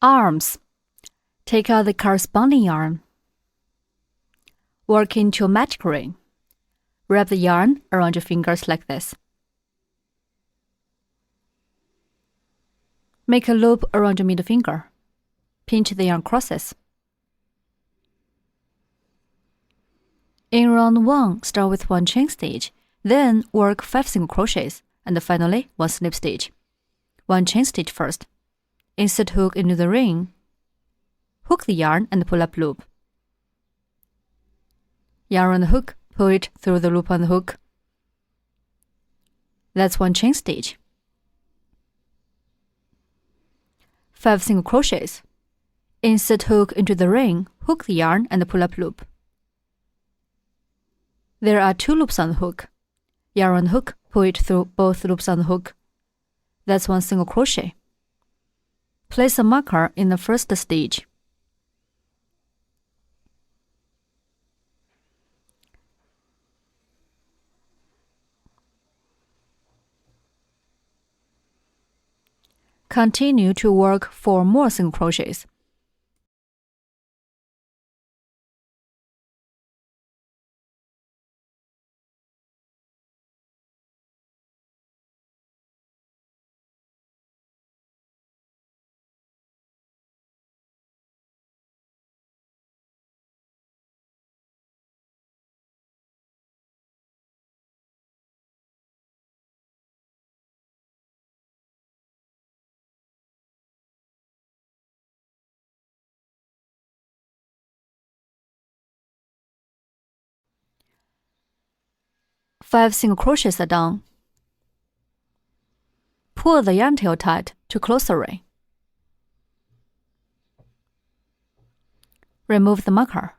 Arms. Take out the corresponding yarn. Work into a magic ring. Wrap the yarn around your fingers like this. Make a loop around your middle finger. Pinch the yarn crosses. In round 1, start with 1 chain stitch, then work 5 single crochets, and finally 1 slip stitch. 1 chain stitch first. Insert hook into the ring. Hook the yarn and pull up loop. Yarn on the hook, pull it through the loop on the hook. That's 1 chain stitch. 5 single crochets. Insert hook into the ring, hook the yarn and pull up loop. There are 2 loops on the hook. Yarn on the hook, pull it through both loops on the hook. That's 1 single crochet. Place a marker in the first stitch. Continue to work 4 more single crochets. Five single crochets are done. Pull the yarn tail tight to close the ring. Remove the marker.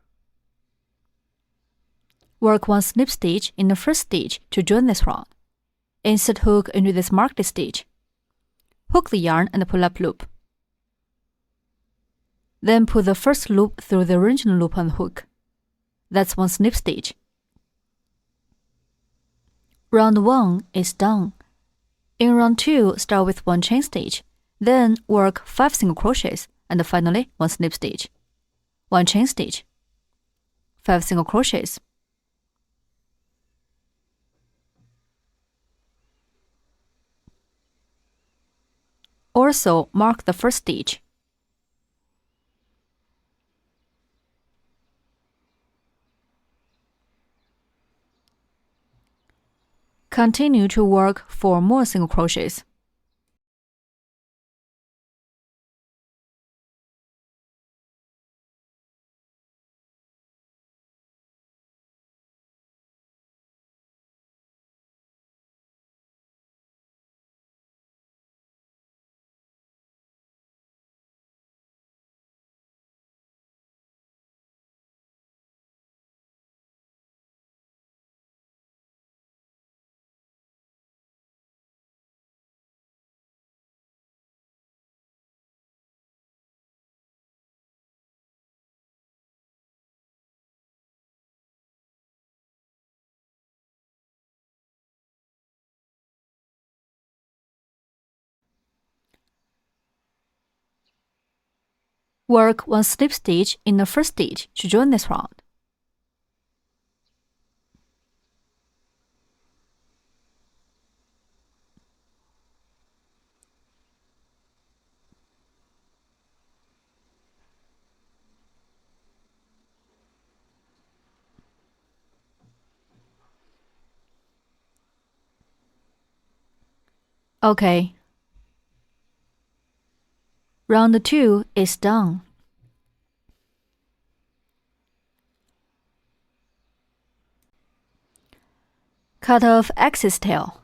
Work 1 slip stitch in the first stitch to join this round. Insert hook into this marked stitch. Hook the yarn and pull up loop. Then pull the first loop through the original loop on the hook. That's 1 slip stitch. Round 1 is done. In round 2, start with 1 chain stitch, then work 5 single crochets, and finally 1 slip stitch. 1 chain stitch. 5 single crochets. Also, mark the first stitch. Continue to work 4 more single crochets. Work 1 slip stitch in the first stitch to join this round. Okay. Round 2 is done. Cut off excess tail.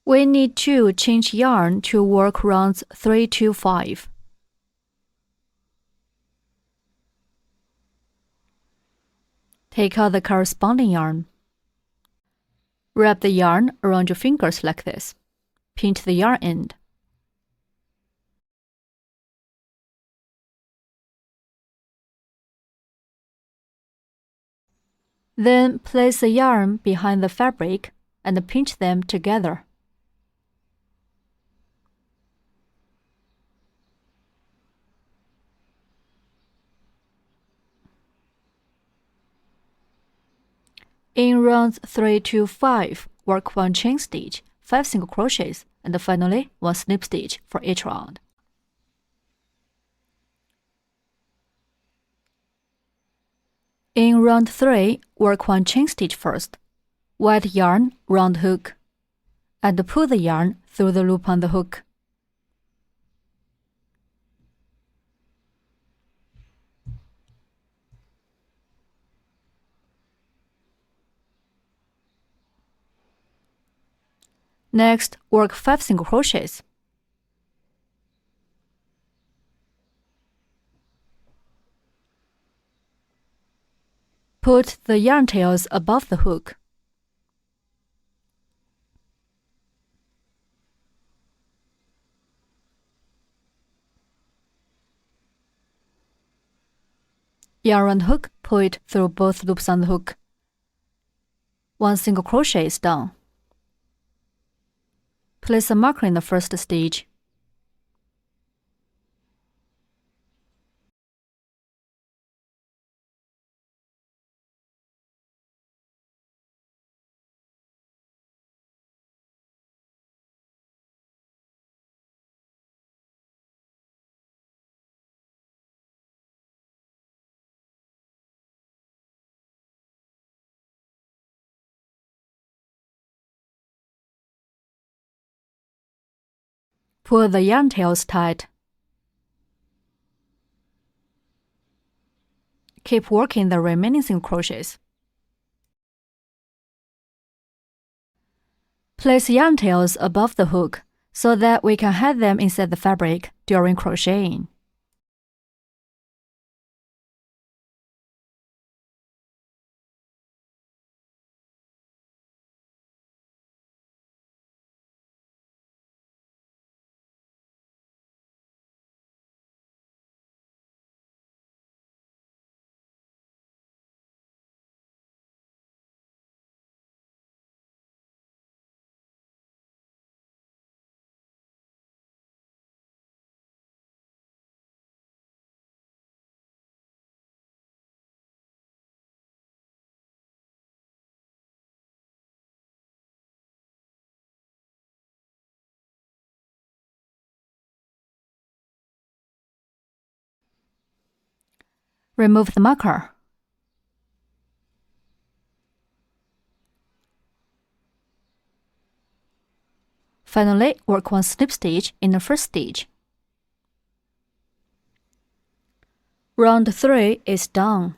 We need to change yarn to work rounds 3 to 5. Take out the corresponding yarn. Wrap the yarn around your fingers like this. Pinch the yarn end. Then place the yarn behind the fabric and pinch them together. In rounds 3 to 5, work 1 chain stitch, 5 single crochets, and finally 1 slip stitch for each round. In round 3, work 1 chain stitch first. White yarn round hook, and pull the yarn through the loop on the hook. Next, work 5 single crochets. Put the yarn tails above the hook. Yarn around hook, pull it through both loops on the hook. 1 single crochet is done. Place a marker in the first stitch. Pull the yarn tails tight. Keep working the remaining single crochets. Place yarn tails above the hook so that we can hide them inside the fabric during crocheting. Remove the marker. Finally, work 1 slip stitch in the first stitch. Round 3 is done.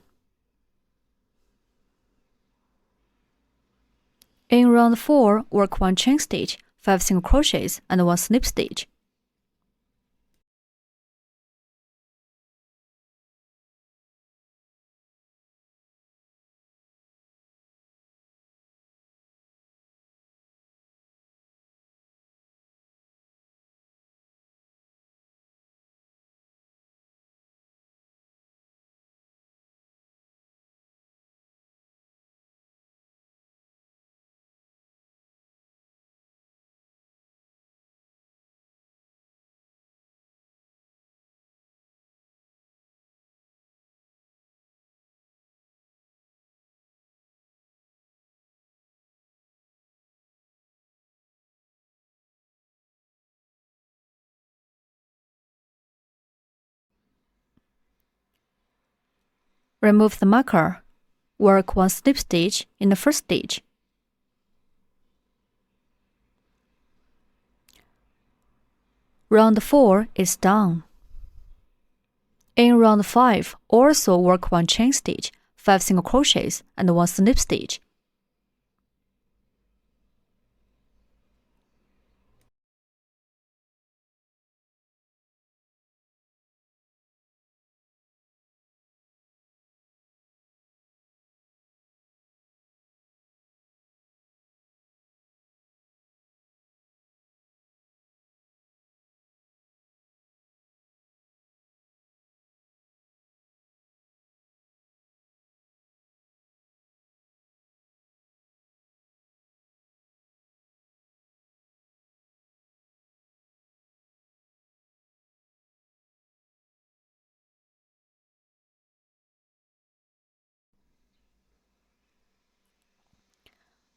In round 4, work 1 chain stitch, 5 single crochets, and 1 slip stitch. Remove the marker. Work 1 slip stitch in the first stitch. Round 4 is done. In round 5, also work 1 chain stitch, 5 single crochets, and 1 slip stitch.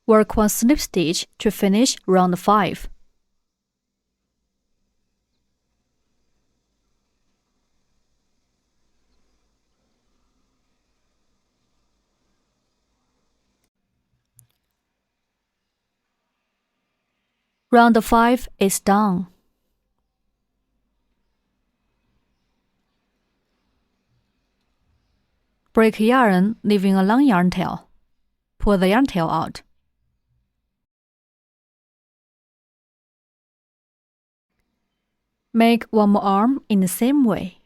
Work one slip stitch to finish round 5. Round 5 is done. Break yarn, leaving a long yarn tail. Pull the yarn tail out. Make one more arm in the same way.